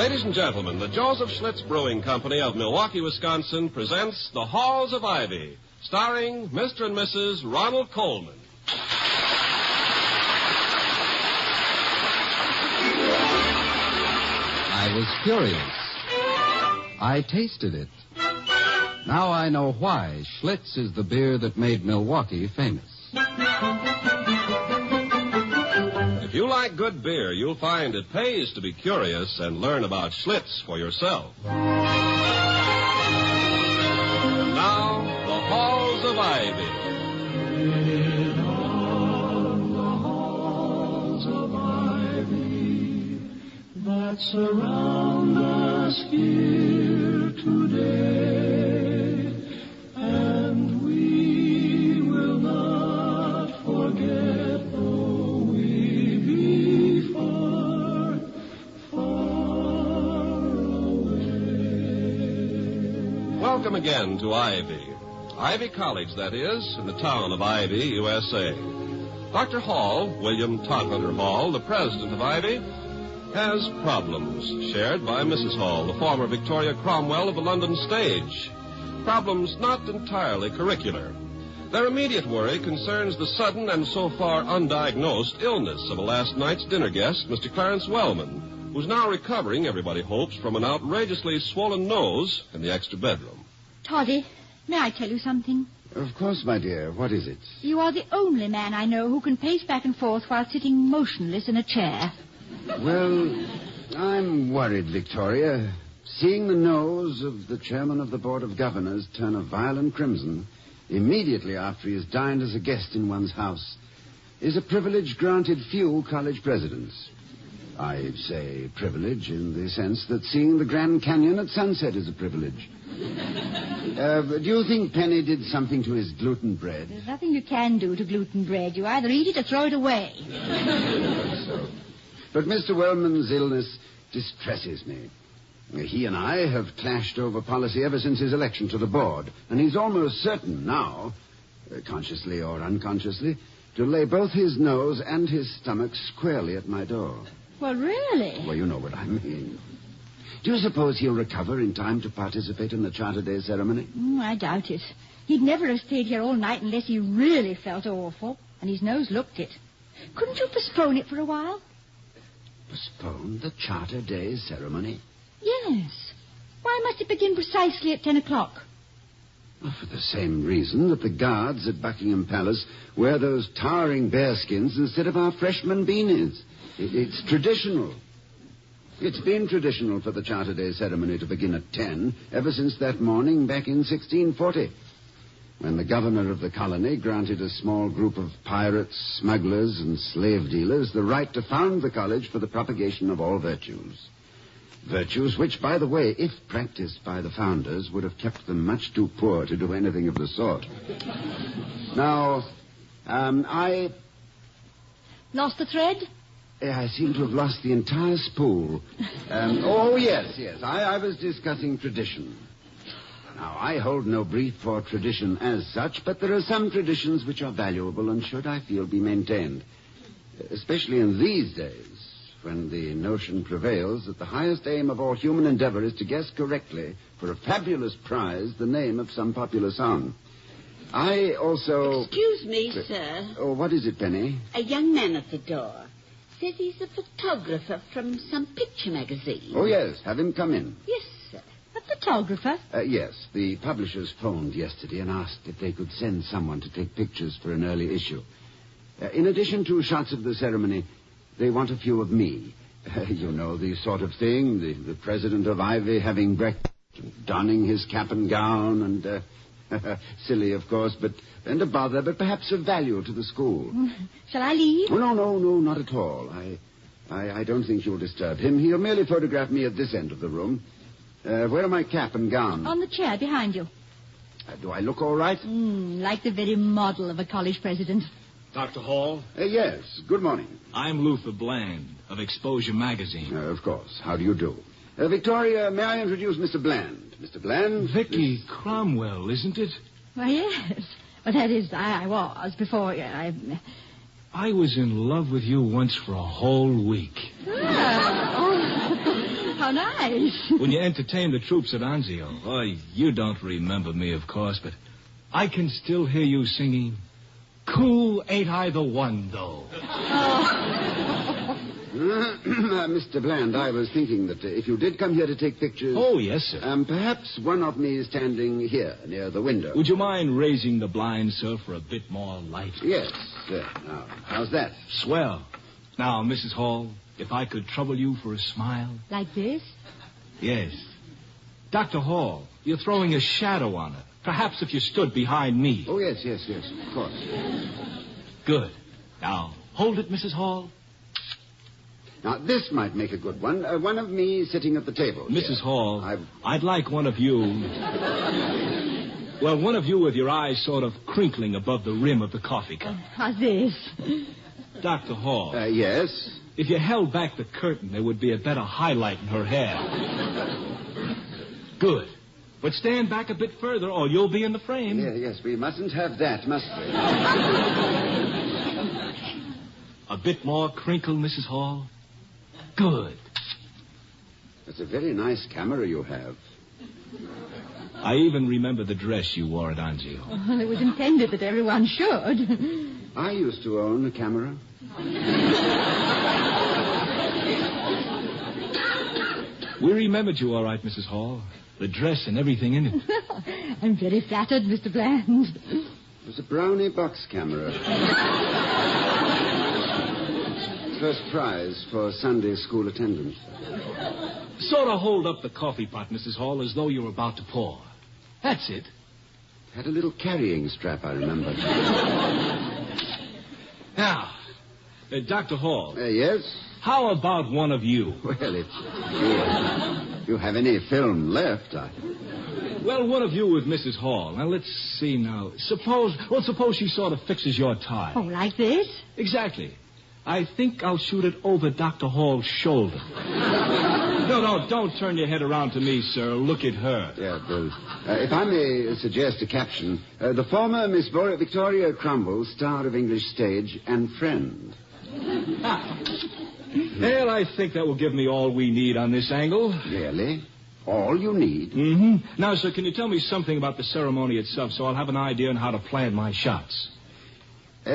Ladies and gentlemen, the Joseph Schlitz Brewing Company of Milwaukee, Wisconsin presents The Halls of Ivy, starring Mr. and Mrs. Ronald Colman. I was curious. I tasted it. Now I know why Schlitz is the beer that made Milwaukee famous. If you like good beer, you'll find it pays to be curious and learn about Schlitz for yourself. And now, The Halls of Ivy. In all the halls of ivy that surround us here today, and we will not forget though we be far, far away. Welcome again to Ivy. Ivy College, that is, in the town of Ivy, USA. Dr. Hall, William Todhunter Hall, the president of Ivy, has problems shared by Mrs. Hall, the former Victoria Cromwell of the London stage. Problems not entirely curricular. Their immediate worry concerns the sudden and so far undiagnosed illness of a last night's dinner guest, Mr. Clarence Wellman, who's now recovering, everybody hopes, from an outrageously swollen nose in the extra bedroom. Toddy, may I tell you something? Of course, my dear. What is it? You are the only man I know who can pace back and forth while sitting motionless in a chair. Well, I'm worried, Victoria. Seeing the nose of the chairman of the Board of Governors turn a violent crimson immediately after he has dined as a guest in one's house is a privilege granted few college presidents. I say privilege in the sense that seeing the Grand Canyon at sunset is a privilege. Do you think Penny did something to his gluten bread? There's nothing you can do to gluten bread. You either eat it or throw it away. So. But Mr. Wellman's illness distresses me. He and I have clashed over policy ever since his election to the board, and he's almost certain now, consciously or unconsciously, to lay both his nose and his stomach squarely at my door. Well, really? Well, you know what I mean. Do you suppose he'll recover in time to participate in the Charter Day ceremony? I doubt it. He'd never have stayed here all night unless he really felt awful, and his nose looked it. Couldn't you postpone it for a while? Postpone the Charter Day ceremony? Yes. Why must it begin precisely at 10 o'clock? Well, for the same reason that the guards at Buckingham Palace wear those towering bearskins instead of our freshman beanies. It's traditional. It's been traditional for the Charter Day ceremony to begin at 10 ever since that morning back in 1640, when the governor of the colony granted a small group of pirates, smugglers, and slave dealers the right to found the college for the propagation of all virtues. Virtues which, by the way, if practiced by the founders, would have kept them much too poor to do anything of the sort. Now, I... Lost the thread? I seem to have lost the entire spool. Yes. I was discussing tradition. Now, I hold no brief for tradition as such, but there are some traditions which are valuable and should, I feel, be maintained. Especially in these days, when the notion prevails that the highest aim of all human endeavor is to guess correctly, for a fabulous prize, the name of some popular song. I also... Excuse me, sir. Oh, what is it, Penny? A young man at the door. Says he's a photographer from some picture magazine. Oh, yes. Have him come in. Yes, sir. A photographer? Yes. The publishers phoned yesterday and asked if they could send someone to take pictures for an early issue. In addition to shots of the ceremony, they want a few of me. You know, the sort of thing, the president of Ivy having breakfast, donning his cap and gown, and... silly, of course, and a bother, but perhaps of value to the school. Shall I leave? Oh, no, not at all. I don't think you'll disturb him. He'll merely photograph me at this end of the room. Where are my cap and gown? On the chair behind you. Do I look all right? Like the very model of a college president. Dr. Hall? Yes, good morning. I'm Luther Bland of Exposure Magazine. Of course. How do you do? Victoria, may I introduce Mr. Bland? Mr. Bland? Vicky Cromwell, isn't it? Why, yes. Well, that is, I was before. I was in love with you once for a whole week. How how nice. When you entertained the troops at Anzio. Oh, you don't remember me, of course, but I can still hear you singing, "Cool ain't I the one, though." Mr. Bland, I was thinking that if you did come here to take pictures... Oh, yes, sir. Perhaps one of me is standing here, near the window. Would you mind raising the blind, sir, for a bit more light? Yes, sir. Now, how's that? Swell. Now, Mrs. Hall, if I could trouble you for a smile. Like this? Yes. Dr. Hall, you're throwing a shadow on her. Perhaps if you stood behind me. Oh, yes, of course. Good. Now, hold it, Mrs. Hall. Now, this might make a good one. One of me sitting at the table. Mrs. Here. Hall, I'd like one of you... Well, one of you with your eyes sort of crinkling above the rim of the coffee cup. How's this? Dr. Hall. Yes? If you held back the curtain, there would be a better highlight in her hair. Good. But stand back a bit further or you'll be in the frame. Yes, we mustn't have that, must we? A bit more crinkle, Mrs. Hall. Good. That's a very nice camera you have. I even remember the dress you wore at Anzio. Well, it was intended that everyone should. I used to own a camera. We remembered you all right, Mrs. Hall. The dress and everything in it. I'm very flattered, Mr. Bland. It was a Brownie box camera. First prize for Sunday school attendance. Sort of hold up the coffee pot, Mrs. Hall, as though you were about to pour. That's it. Had a little carrying strap, I remember. Now, Dr. Hall. Yes? How about one of you? Well, if you have any film left, Well, one of you with Mrs. Hall. Now, let's see now. Suppose she sort of fixes your tie. Oh, like this? Exactly. I think I'll shoot it over Dr. Hall's shoulder. No, don't turn your head around to me, sir. Look at her. Yeah, well, if I may suggest a caption, the former Miss Victoria Crumble, star of English stage and friend. Well, I think that will give me all we need on this angle. Really? All you need? Mm-hmm. Now, sir, can you tell me something about the ceremony itself so I'll have an idea on how to plan my shots?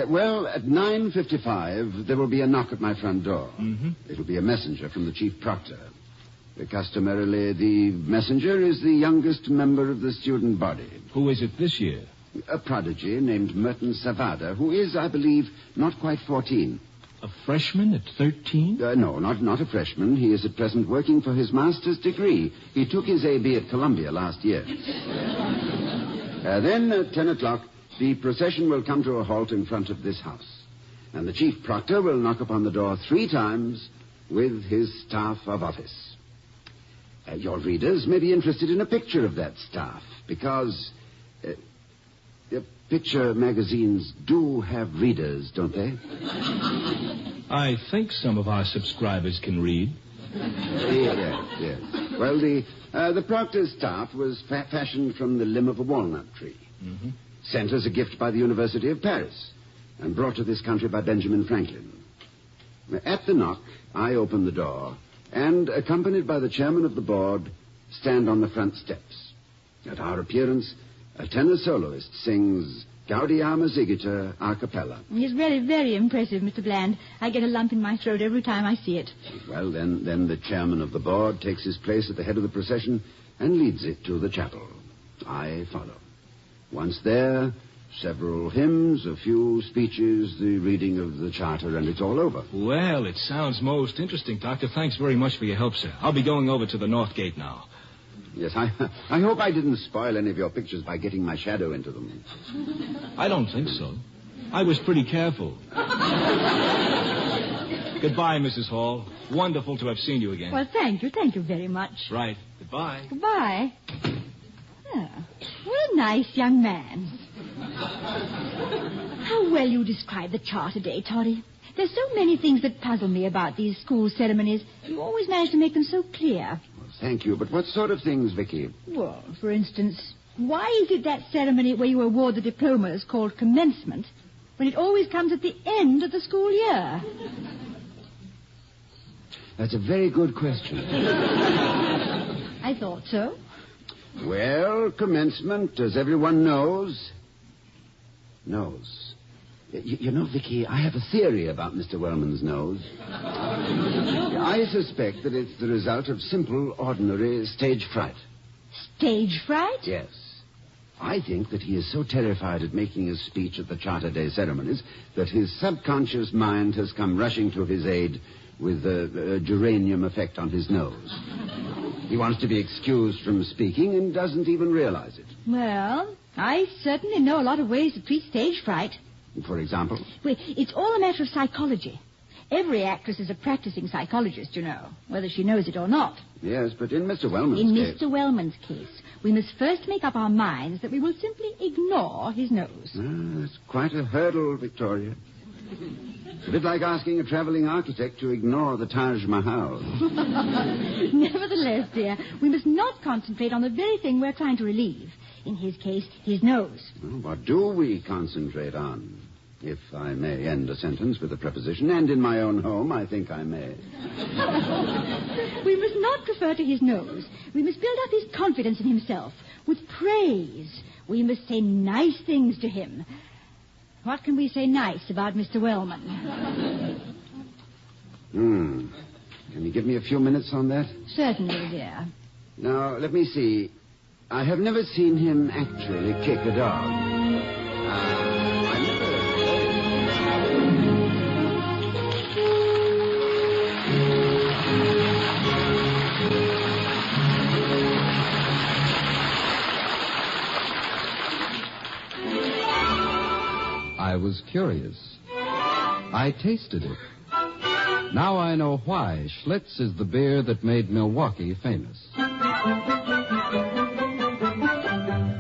Well, at 9:55, there will be a knock at my front door. Mm-hmm. It'll be a messenger from the chief proctor. Customarily, the messenger is the youngest member of the student body. Who is it this year? A prodigy named Merton Savada, who is, I believe, not quite 14. A freshman at 13? No, not a freshman. He is at present working for his master's degree. He took his A.B. at Columbia last year. Then, at 10 o'clock, the procession will come to a halt in front of this house. And the chief proctor will knock upon the door 3 times with his staff of office. Your readers may be interested in a picture of that staff, because picture magazines do have readers, don't they? I think some of our subscribers can read. Yes. Well, the proctor's staff was fashioned from the limb of a walnut tree. Mm-hmm. Sent as a gift by the University of Paris and brought to this country by Benjamin Franklin. At the knock, I open the door and, accompanied by the chairman of the board, stand on the front steps. At our appearance, a tenor soloist sings Gaudium Exiguitur a cappella. It's very, very impressive, Mr. Bland. I get a lump in my throat every time I see it. Well, then the chairman of the board takes his place at the head of the procession and leads it to the chapel. I follow. Once there, several hymns, a few speeches, the reading of the charter, and it's all over. Well, it sounds most interesting, Doctor. Thanks very much for your help, sir. I'll be going over to the North Gate now. Yes, I hope I didn't spoil any of your pictures by getting my shadow into them. I don't think so. I was pretty careful. Goodbye, Mrs. Hall. Wonderful to have seen you again. Well, thank you very much. Right. Goodbye. Goodbye. Oh, what a nice young man. How well you describe the charter today, Toddy. There's so many things that puzzle me about these school ceremonies. You always manage to make them so clear. Well, thank you, but what sort of things, Vicky? Well, for instance, why is it that ceremony where you award the diplomas called commencement when it always comes at the end of the school year? That's a very good question. I thought so. Well, commencement, as everyone knows. You know, Vicky, I have a theory about Mr. Wellman's nose. I suspect that it's the result of simple, ordinary stage fright. Stage fright? Yes. I think that he is so terrified at making his speech at the Charter Day ceremonies that his subconscious mind has come rushing to his aid with a geranium effect on his nose. He wants to be excused from speaking and doesn't even realize it. Well, I certainly know a lot of ways to treat stage fright. For example? Well, it's all a matter of psychology. Every actress is a practicing psychologist, you know, whether she knows it or not. Yes, but in Mr. Wellman's case... In Mr. Wellman's case, we must first make up our minds that we will simply ignore his nose. That's quite a hurdle, Victoria. It's a bit like asking a traveling architect to ignore the Taj Mahal. Nevertheless, dear, we must not concentrate on the very thing we're trying to relieve. In his case, his nose. Well, what do we concentrate on? If I may end a sentence with a preposition, and in my own home, I think I may. We must not refer to his nose. We must build up his confidence in himself with praise. We must say nice things to him. What can we say nice about Mr. Wellman? Can you give me a few minutes on that? Certainly, dear. Now, let me see. I have never seen him actually kick a dog. I was curious. I tasted it. Now I know why Schlitz is the beer that made Milwaukee famous.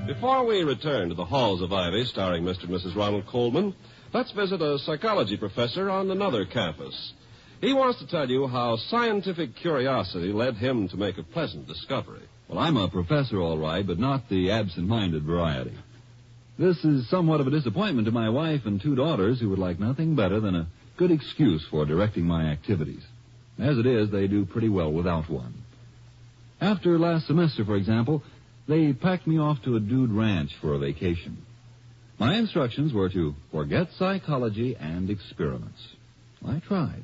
Before we return to the halls of Ivy, starring Mr. and Mrs. Ronald Colman, let's visit a psychology professor on another campus. He wants to tell you how scientific curiosity led him to make a pleasant discovery. Well, I'm a professor, all right, but not the absent-minded variety. This is somewhat of a disappointment to my wife and 2 daughters who would like nothing better than a good excuse for directing my activities. As it is, they do pretty well without one. After last semester, for example, they packed me off to a dude ranch for a vacation. My instructions were to forget psychology and experiments. I tried.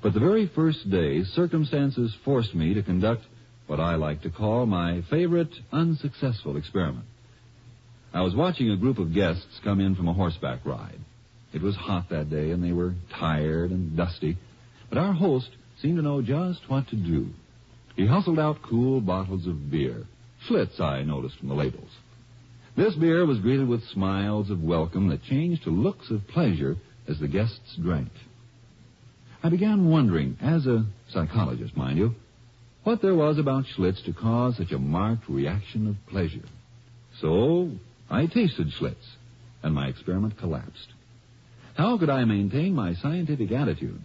But the very first day, circumstances forced me to conduct what I like to call my favorite unsuccessful experiment. I was watching a group of guests come in from a horseback ride. It was hot that day, and they were tired and dusty, but our host seemed to know just what to do. He hustled out cool bottles of beer. Schlitz, I noticed from the labels. This beer was greeted with smiles of welcome that changed to looks of pleasure as the guests drank. I began wondering, as a psychologist, mind you, what there was about Schlitz to cause such a marked reaction of pleasure. So I tasted Schlitz, and my experiment collapsed. How could I maintain my scientific attitude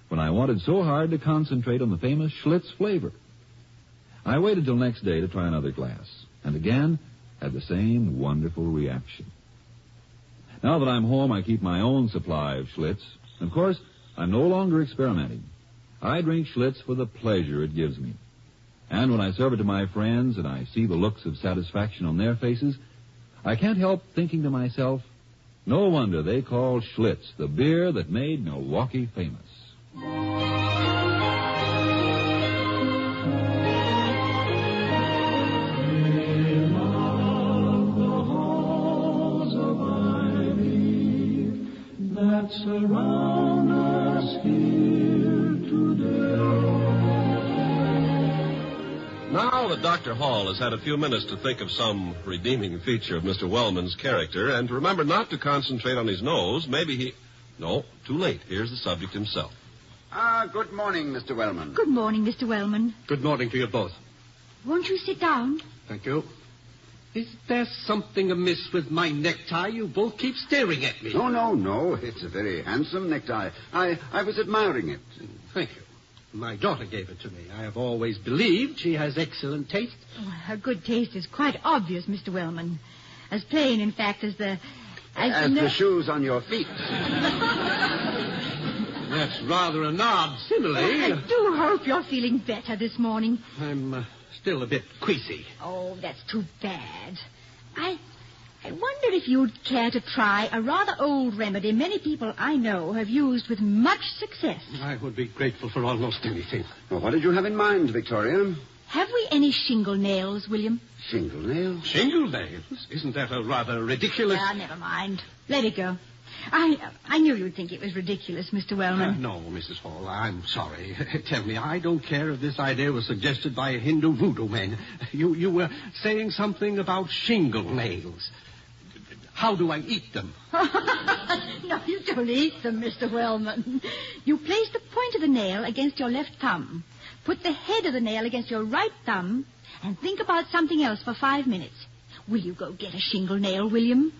when I wanted so hard to concentrate on the famous Schlitz flavor? I waited till next day to try another glass, and again had the same wonderful reaction. Now that I'm home, I keep my own supply of Schlitz. Of course, I'm no longer experimenting. I drink Schlitz for the pleasure it gives me. And when I serve it to my friends and I see the looks of satisfaction on their faces, I can't help thinking to myself, no wonder they call Schlitz the beer that made Milwaukee famous. Surround us here today. Now that Dr. Hall has had a few minutes to think of some redeeming feature of Mr. Wellman's character and to remember not to concentrate on his nose, maybe he... No, too late. Here's the subject himself. Good morning, Mr. Wellman. Good morning, Mr. Wellman. Good morning to you both. Won't you sit down? Thank you. Is there something amiss with my necktie? You both keep staring at me. No. It's a very handsome necktie. I was admiring it. Thank you. My daughter gave it to me. I have always believed she has excellent taste. Oh, her good taste is quite obvious, Mr. Wellman. As plain, in fact, as the... As the shoes on your feet. Yeah, that's rather an odd simile. I do hope you're feeling better this morning. I'm still a bit queasy. Oh, that's too bad. I wonder if you'd care to try a rather old remedy many people I know have used with much success. I would be grateful for almost anything. Well, what did you have in mind, Victoria? Have we any shingle nails, William? Shingle nails? Shingle nails? Isn't that a rather ridiculous... Never mind. Let it go. I knew you'd think it was ridiculous, Mr. Wellman. No, Mrs. Hall, I'm sorry. Tell me, I don't care if this idea was suggested by a Hindu voodoo man. You were saying something about shingle nails. How do I eat them? No, you don't eat them, Mr. Wellman. You place the point of the nail against your left thumb, put the head of the nail against your right thumb, and think about something else for 5 minutes. Will you go get a shingle nail, William?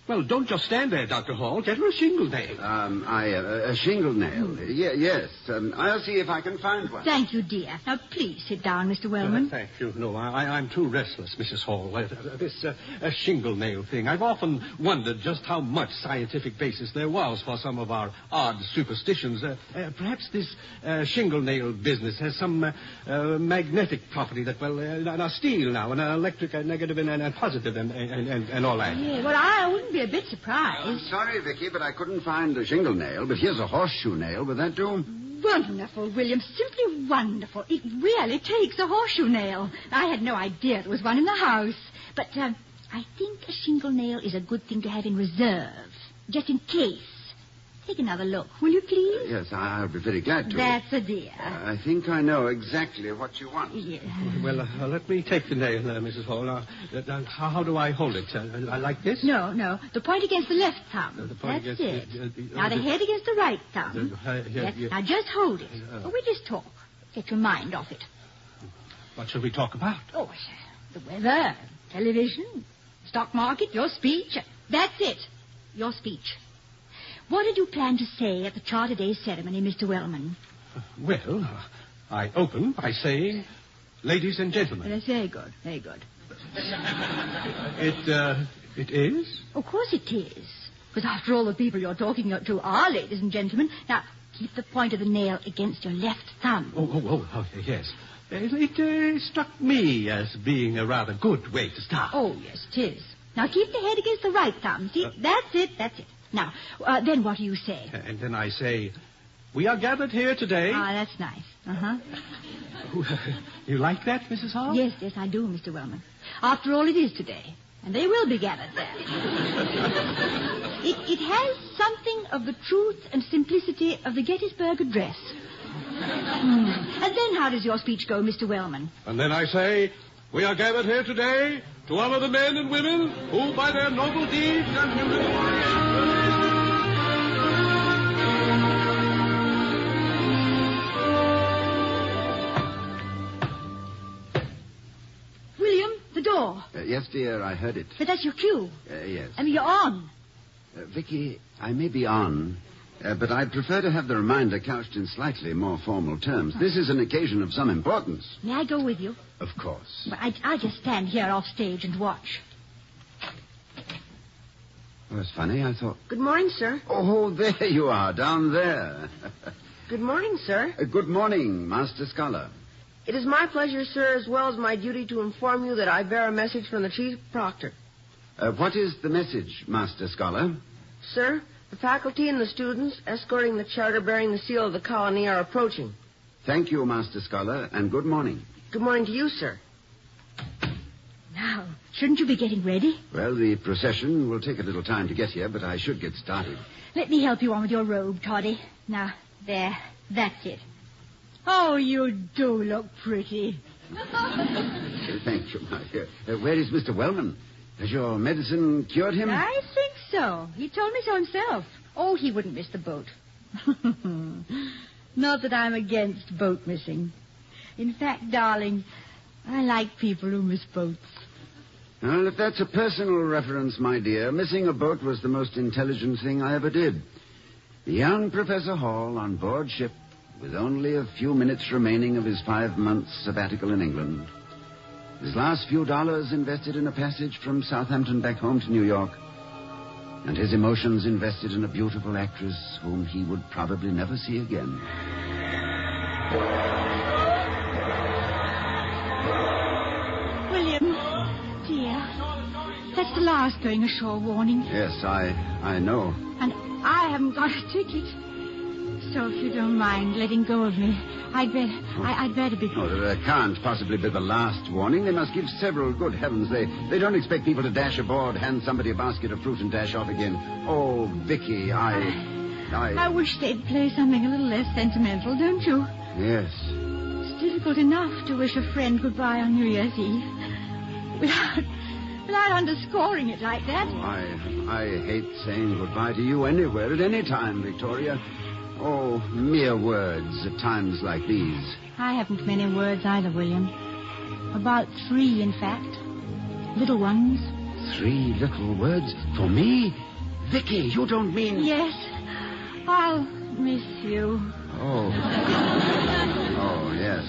Well, don't just stand there, Dr. Hall. Get her a shingle nail. A shingle nail. Yes. I'll see if I can find one. Thank you, dear. Now, please sit down, Mr. Wellman. Thank you. No, I'm too restless, Mrs. Hall. This shingle nail thing. I've often wondered just how much scientific basis there was for some of our odd superstitions. Perhaps this shingle nail business has some magnetic property that, now steel now, and electric, negative, and positive, and all that. Yeah, well, I wouldn't be a bit surprised. I'm sorry, Vicky, but I couldn't find a shingle nail. But here's a horseshoe nail. Will that do? Wonderful, William. Simply wonderful. It really takes a horseshoe nail. I had no idea there was one in the house. But I think a shingle nail is a good thing to have in reserve, just in case. Take another look, will you please? Yes, I'll be very glad to. That's a dear. I think I know exactly what you want. Yeah. Well, let me take the nail, Mrs. Hall. How do I hold it? Like this? No. The point against the left thumb. The point That's against it. Now the head against the right thumb. Yeah. Now just hold it. We just talk. Get your mind off it. What shall we talk about? Oh, the weather, television, stock market, your speech. That's it. Your speech. What did you plan to say at the Charter Day ceremony, Mr. Wellman? Well, I open by saying, ladies and gentlemen. That's very good, very good. It is? Of course it is. Because after all, the people you're talking to are ladies and gentlemen. Now, keep the point of the nail against your left thumb. Oh, yes. It struck me as being a rather good way to start. Oh, yes, it is. Now, keep the head against the right thumb. See, that's it. Now, then what do you say? And then I say, we are gathered here today. Ah, that's nice. Uh-huh. You like that, Mrs. Hall? Yes, I do, Mr. Wellman. After all, it is today. And they will be gathered there. It has something of the truth and simplicity of the Gettysburg Address. And then how does your speech go, Mr. Wellman? And then I say, we are gathered here today to honor the men and women who, by their noble deeds and humanitarian... William, the door. Yes, dear, I heard it. But that's your cue. Yes. I mean, you're on. Vicky, I may be on, but I'd prefer to have the reminder couched in slightly more formal terms. This is an occasion of some importance. May I go with you? Of course. Well, I'll just stand here off stage and watch. Oh, it's funny, I thought... Good morning, sir. Oh, there you are, down there. Good morning, sir. Good morning, Master Scholar. It is my pleasure, sir, as well as my duty to inform you that I bear a message from the chief proctor. What is the message, Master Scholar? Sir, the faculty and the students escorting the charter bearing the seal of the colony are approaching. Thank you, Master Scholar, and good morning. Good morning to you, sir. Now, shouldn't you be getting ready? Well, the procession will take a little time to get here, but I should get started. Let me help you on with your robe, Toddy. Now, there. That's it. Oh, you do look pretty. Thank you, my dear. Where is Mr. Wellman? Has your medicine cured him? I think so. He told me so himself. Oh, he wouldn't miss the boat. Not that I'm against boat missing. In fact, darling, I like people who miss boats. Well, if that's a personal reference, my dear, missing a boat was the most intelligent thing I ever did. The young Professor Hall on board ship with only a few minutes remaining of his 5 months sabbatical in England. His last few dollars invested in a passage from Southampton back home to New York. and his emotions invested in a beautiful actress whom he would probably never see again. William, dear, that's the last going ashore warning. Yes, I know. And I haven't got a ticket. So if you don't mind letting go of me, I'd better be... Oh, that can't possibly be the last warning. They must give several. Good heavens, they don't expect people to dash aboard, hand somebody a basket of fruit and dash off again. Oh, Vicky, I wish they'd play something a little less sentimental, don't you? Yes. It's difficult enough to wish a friend goodbye on New Year's Eve without underscoring it like that. Oh, I hate saying goodbye to you anywhere at any time, Victoria. Oh, mere words at times like these. I haven't many words either, William. About 3, in fact. Little ones. 3 little words? For me? Vicky, you don't mean... Yes. I'll miss you. Oh. Oh, yes.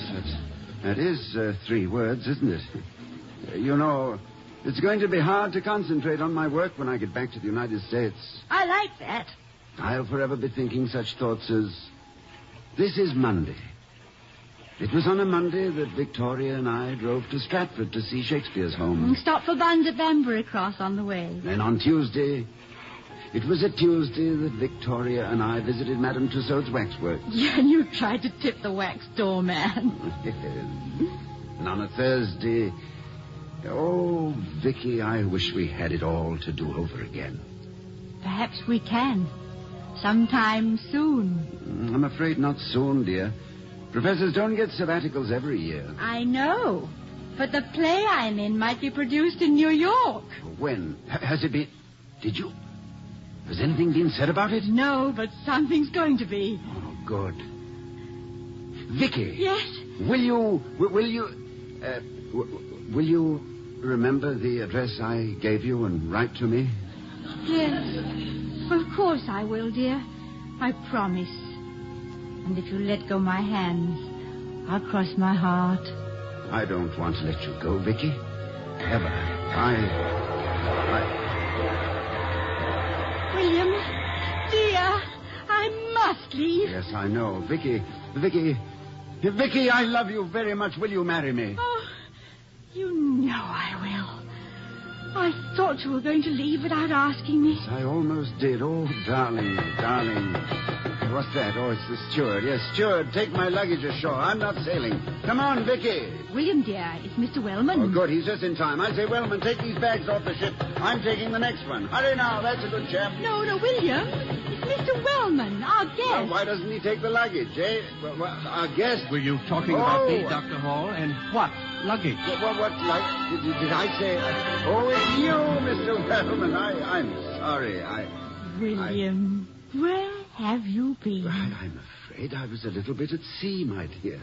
That is 3 words, isn't it? You know, it's going to be hard to concentrate on my work when I get back to the United States. I like that. I'll forever be thinking such thoughts as, this is Monday. It was on a Monday that Victoria and I drove to Stratford to see Shakespeare's home. Stop for buns at Banbury Cross on the way. Then on Tuesday, it was a Tuesday that Victoria and I visited Madame Tussaud's waxworks. Yeah, and you tried to tip the wax doorman. Yes. And on a Thursday, oh, Vicky, I wish we had it all to do over again. Perhaps we can. Sometime soon. I'm afraid not soon, dear. Professors don't get sabbaticals every year. I know. But the play I'm in might be produced in New York. When? Has it been... Did you... Has anything been said about it? No, but something's going to be. Oh, good. Vicky. Yes? Will you remember the address I gave you and write to me? Yes. Of course I will, dear. I promise. And if you let go my hands, I'll cross my heart. I don't want to let you go, Vicky. Ever. William, dear, I must leave. Yes, I know. Vicky, I love you very much. Will you marry me? Oh, you know I will. I thought you were going to leave without asking me. Yes, I almost did. Oh, darling. What's that? Oh, it's the steward. Yes, steward, take my luggage ashore. I'm not sailing. Come on, Vicky. William, dear, it's Mr. Wellman. Oh, good. He's just in time. I say, Wellman, take these bags off the ship. I'm taking the next one. Hurry now. That's a good chap. No, William. It's Mr. Wellman, our guest. Well, why doesn't he take the luggage, eh? Well, our guest. Were you talking about me, Dr. Hall? And what? Luggage? What luggage? Did I say... Oh, it's you, Mr. Wellman. I'm sorry. William, where have you been? I'm afraid I was a little bit at sea, my dear.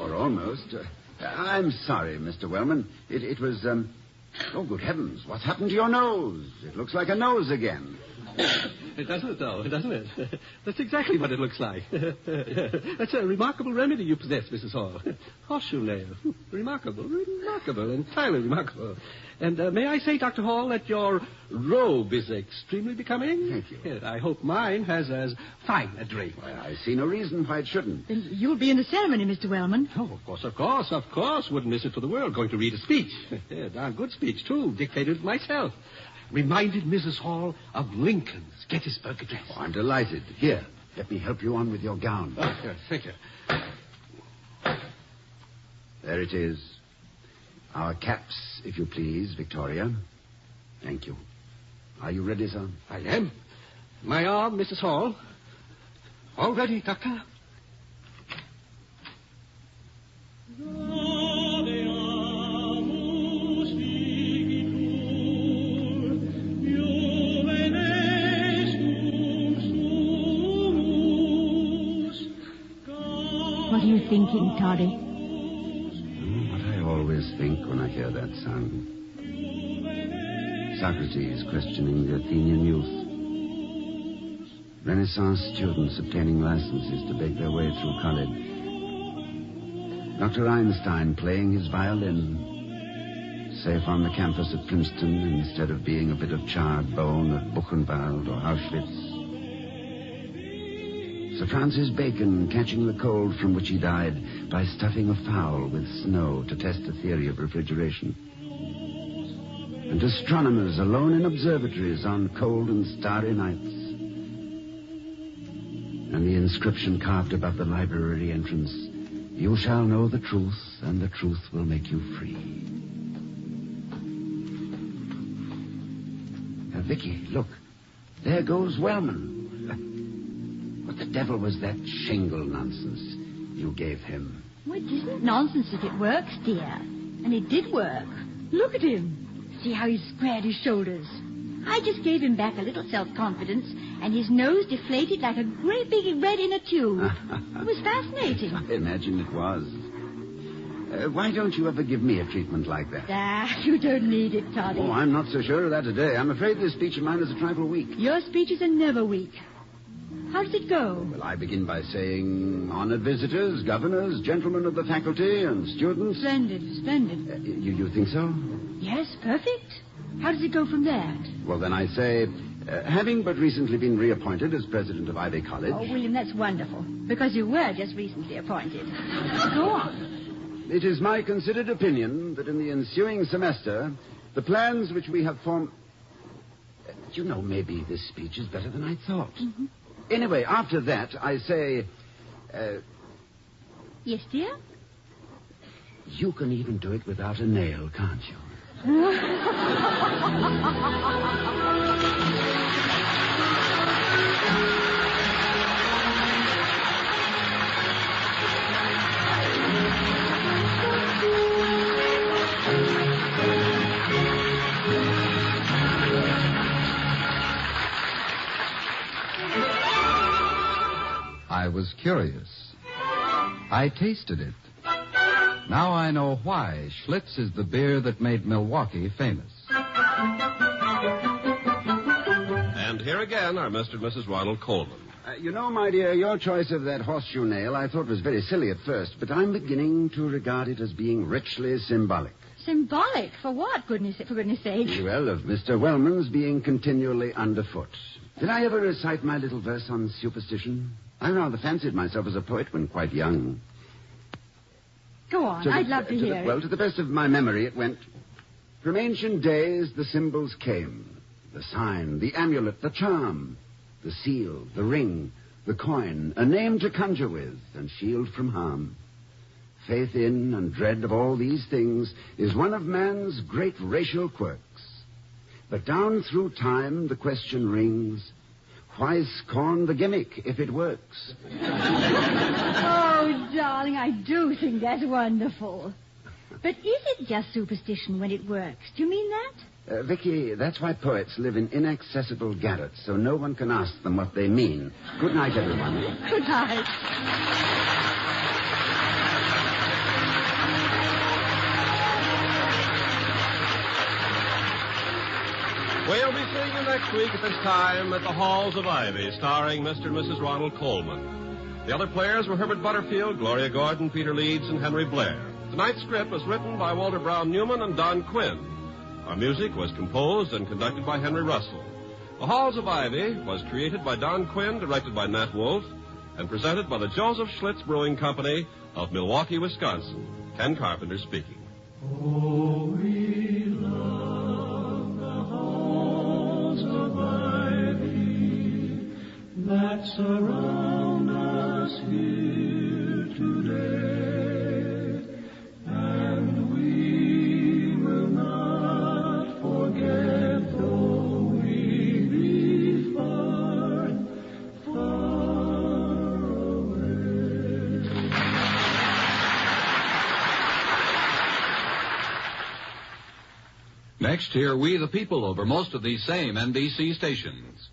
Or almost. I'm sorry, Mr. Wellman. It was... Oh, good heavens. What's happened to your nose? It looks like a nose again. It doesn't, though, doesn't it? That's exactly what it looks like. That's a remarkable remedy you possess, Mrs. Hall. Horseshoe nail. Remarkable, entirely remarkable. And may I say, Dr. Hall, that your robe is extremely becoming? Thank you. Yes, I hope mine has as fine a drape. Well, I see no reason why it shouldn't. Then you'll be in the ceremony, Mr. Wellman. Oh, of course. Wouldn't miss it for the world. Going to read a speech. Yeah, darn good speech, too. Dictated it myself. Reminded Mrs. Hall of Lincoln's Gettysburg Address. Oh, I'm delighted. Here, let me help you on with your gown. Oh, yes, thank you. There it is. Our caps, if you please, Victoria. Thank you. Are you ready, sir? I am. My arm, Mrs. Hall. All ready, Doctor? What are you thinking, Toddy? What I always think when I hear that sound. Socrates questioning the Athenian youth. Renaissance students obtaining licenses to beg their way through college. Dr. Einstein playing his violin. safe on the campus at Princeton instead of being a bit of charred bone at Buchenwald or Auschwitz. Sir Francis Bacon catching the cold from which he died by stuffing a fowl with snow to test the theory of refrigeration. And astronomers alone in observatories on cold and starry nights. And the inscription carved above the library entrance, "You shall know the truth, and the truth will make you free." Vicky, look. There goes Wellman. What the devil was that shingle nonsense you gave him? Well, it isn't nonsense if it works, dear. And it did work. Look at him. See how he's squared his shoulders. I just gave him back a little self-confidence, and his nose deflated like a great big red in a tube. It was fascinating. I imagine it was. Why don't you ever give me a treatment like that? You don't need it, Toddy. Oh, I'm not so sure of that today. I'm afraid this speech of mine is a trifle weak. Your speeches are never weak. How does it go? Well, I begin by saying, honored visitors, governors, gentlemen of the faculty, and students. Splendid. You think so? Yes, perfect. How does it go from there? Well, then I say, having but recently been reappointed as president of Ivy College... Oh, William, that's wonderful, because you were just recently appointed. Go on. It is my considered opinion that in the ensuing semester, the plans which we have formed... maybe this speech is better than I thought. Mm-hmm. Anyway, after that, I say... Yes, dear? You can even do it without a nail, can't you? I was curious. I tasted it. Now I know why Schlitz is the beer that made Milwaukee famous. And here again are Mr. and Mrs. Ronald Colman. My dear, your choice of that horseshoe nail I thought was very silly at first, but I'm beginning to regard it as being richly symbolic. Symbolic? For what, for goodness sake? Well, of Mr. Wellman's being continually underfoot. Did I ever recite my little verse on superstition? I rather fancied myself as a poet when quite young. Go on, I'd love to hear it. Well, to the best of my memory, it went, from ancient days the symbols came. The sign, the amulet, the charm, the seal, the ring, the coin, a name to conjure with and shield from harm. Faith in and dread of all these things is one of man's great racial quirks. But down through time the question rings, why scorn the gimmick if it works? Oh, darling, I do think that's wonderful. But is it just superstition when it works? Do you mean that? Vicky, that's why poets live in inaccessible garrets, so no one can ask them what they mean. Good night, everyone. Good night. We'll be seeing you next week at this time at the Halls of Ivy, starring Mr. and Mrs. Ronald Colman. The other players were Herbert Butterfield, Gloria Gordon, Peter Leeds, and Henry Blair. Tonight's script was written by Walter Brown Newman and Don Quinn. Our music was composed and conducted by Henry Russell. The Halls of Ivy was created by Don Quinn, directed by Nat Wolf, and presented by the Joseph Schlitz Brewing Company of Milwaukee, Wisconsin. Ken Carpenter speaking. Oh, we love the halls of ivy that surround us here today, and we will not forget though we be far, far away. Next, hear We the People over most of these same NBC stations.